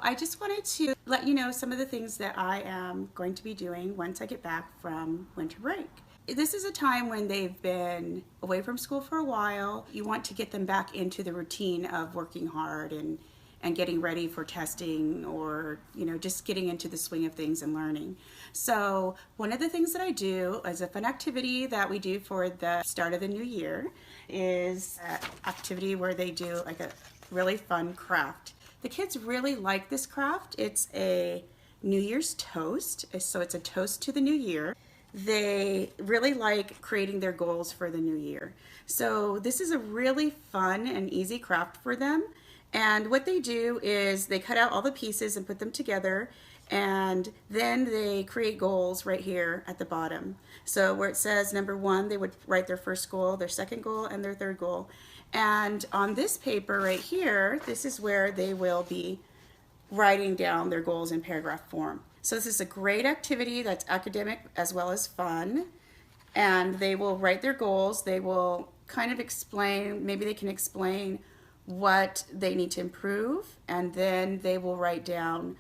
I just wanted to let you know some of the things that I am going to be doing once I get back from winter break. This is a time when they've been away from school for a while. You want to get them back into the routine of working hard and getting ready for testing, or just getting into the swing of things and learning. So one of the things that I do as a fun activity that we do for the start of the new year is an activity where they do like a really fun craft. The kids really like this craft. It's a New Year's toast, so it's a toast to the new year. They really like creating their goals for the new year. So this is a really fun and easy craft for them. And what they do is they cut out all the pieces and put them together, and then they create goals right here at the bottom. So where it says number one, they would write their first goal, their second goal, and their third goal. And on this paper right here, this is where they will be writing down their goals in paragraph form. So this is a great activity that's academic as well as fun. And they will write their goals. They will kind of explain, maybe they can explain what they need to improve, and then they will write down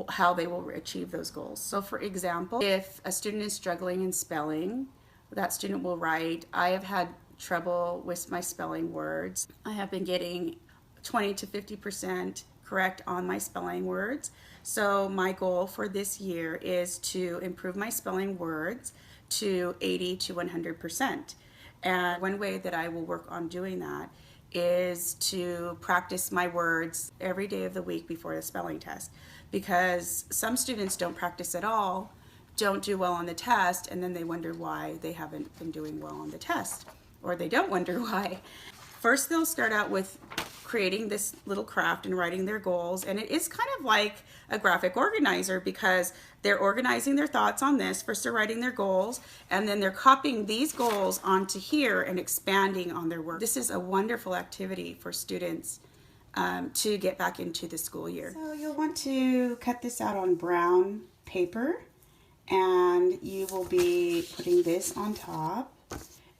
how they will achieve those goals. So for example, if a student is struggling in spelling, that student will write, I have had trouble with my spelling words. I have been getting 20 to 50% correct on my spelling words. So my goal for this year is to improve my spelling words to 80 to 100%. And one way that I will work on doing that is to practice my words every day of the week before the spelling test, because some students don't practice at all, don't do well on the test, and then they wonder why they haven't been doing well on the test, or they don't wonder why. First, they'll start out with creating this little craft and writing their goals, and it is kind of like a graphic organizer, because they're organizing their thoughts on this. First they're writing their goals, and then they're copying these goals onto here and expanding on their work. This is a wonderful activity for students to get back into the school year. So you'll want to cut this out on brown paper, and you will be putting this on top,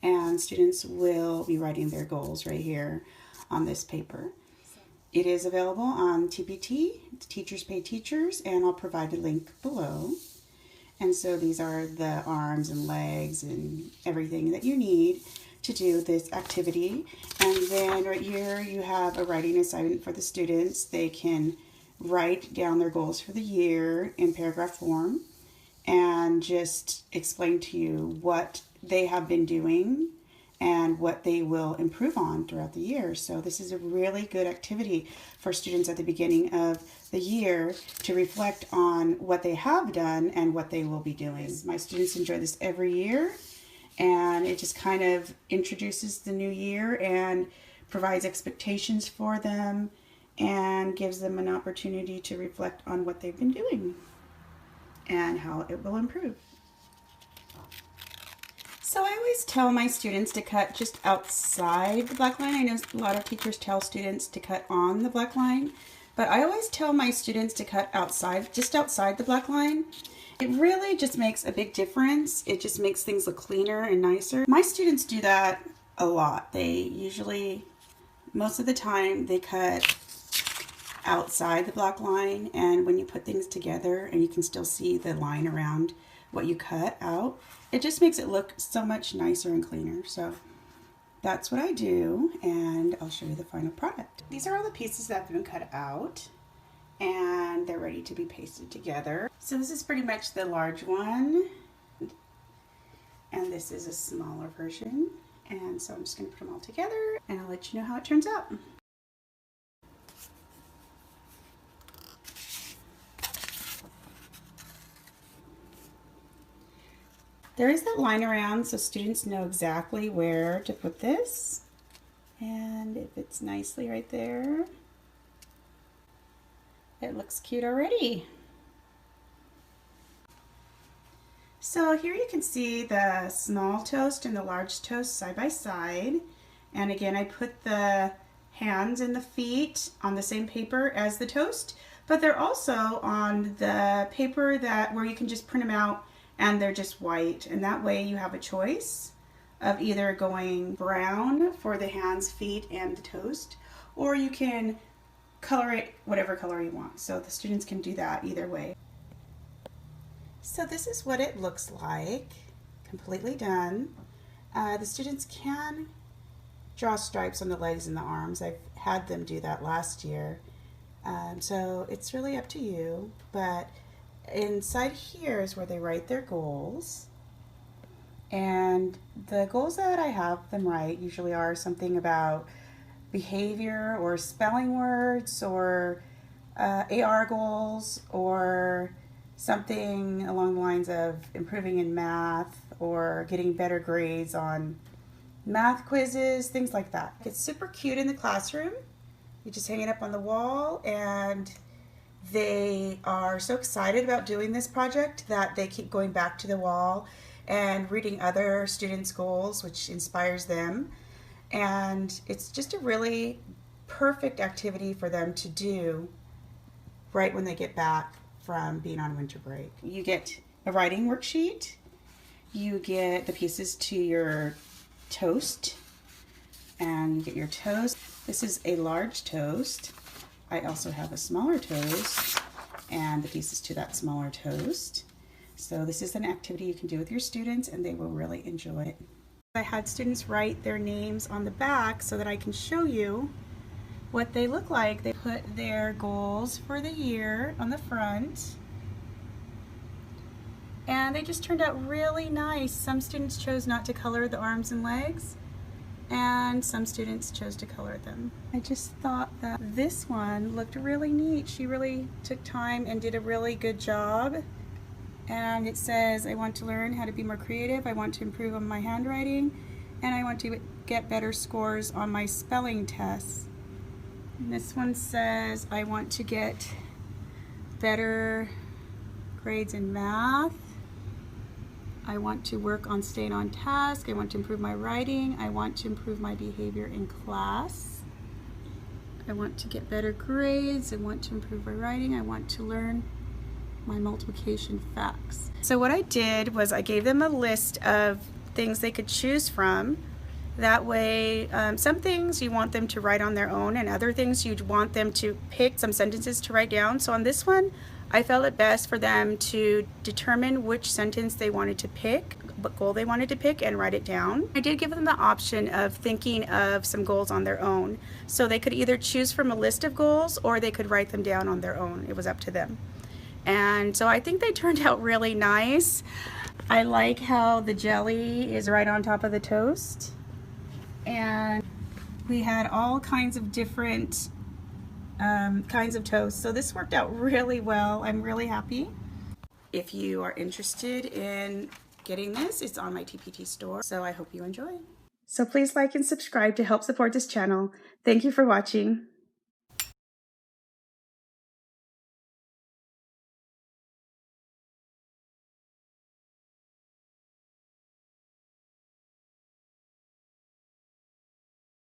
and students will be writing their goals right here on this paper. It is available on TPT, Teachers Pay Teachers, and I'll provide a link below. And so these are the arms and legs and everything that you need to do this activity. And then right here you have a writing assignment for the students. They can write down their goals for the year in paragraph form and just explain to you what they have been doing and what they will improve on throughout the year. So this is a really good activity for students at the beginning of the year to reflect on what they have done and what they will be doing. My students enjoy this every year, and it just kind of introduces the new year and provides expectations for them and gives them an opportunity to reflect on what they've been doing and how it will improve. So I always tell my students to cut just outside the black line. I know a lot of teachers tell students to cut on the black line, but I always tell my students to cut outside, just outside the black line. It really just makes a big difference. It just makes things look cleaner and nicer. My students do that a lot. They usually, most of the time, they cut outside the black line, and when you put things together and you can still see the line around what you cut out, it just makes it look so much nicer and cleaner. So that's what I do, and I'll show you the final product. These are all the pieces that have been cut out, and they're ready to be pasted together. So this is pretty much the large one, and this is a smaller version. And so I'm just going to put them all together, and I'll let you know how it turns out. There is that line around so students know exactly where to put this, and it fits nicely right there. It looks cute already. So here you can see the small toast and the large toast side by side, and again I put the hands and the feet on the same paper as the toast, but they're also on the paper where you can just print them out and they're just white, and that way you have a choice of either going brown for the hands, feet, and the toast, or you can color it whatever color you want. So the students can do that either way. So this is what it looks like, completely done. The students can draw stripes on the legs and the arms. I've had them do that last year. So it's really up to you, but inside here is where they write their goals. And the goals that I have them write usually are something about behavior or spelling words or AR goals or something along the lines of improving in math or getting better grades on math quizzes, things like that. It's super cute in the classroom. You just hang it up on the wall, and they are so excited about doing this project that they keep going back to the wall and reading other students' goals, which inspires them. And it's just a really perfect activity for them to do right when they get back from being on winter break. You get a writing worksheet, you get the pieces to your toast, and you get your toast. This is a large toast. I also have a smaller toast and the pieces to that smaller toast. So this is an activity you can do with your students and they will really enjoy it. I had students write their names on the back so that I can show you what they look like. They put their goals for the year on the front, and they just turned out really nice. Some students chose not to color the arms and legs, and some students chose to color them. I just thought that this one looked really neat. She really took time and did a really good job. And it says, I want to learn how to be more creative, I want to improve on my handwriting, and I want to get better scores on my spelling tests. And this one says, I want to get better grades in math, I want to work on staying on task, I want to improve my writing, I want to improve my behavior in class, I want to get better grades, I want to improve my writing, I want to learn my multiplication facts. So what I did was I gave them a list of things they could choose from. That way, some things you want them to write on their own, and other things you'd want them to pick some sentences to write down. So on this one, I felt it best for them to determine which sentence they wanted to pick, what goal they wanted to pick, and write it down. I did give them the option of thinking of some goals on their own. So they could either choose from a list of goals or they could write them down on their own. It was up to them. And so I think they turned out really nice. I like how the jelly is right on top of the toast. And we had all kinds of different kinds of toast. So this worked out really well. I'm really happy. If you are interested in getting this, it's on my TPT store. So I hope you enjoy. So please like and subscribe to help support this channel. Thank you for watching.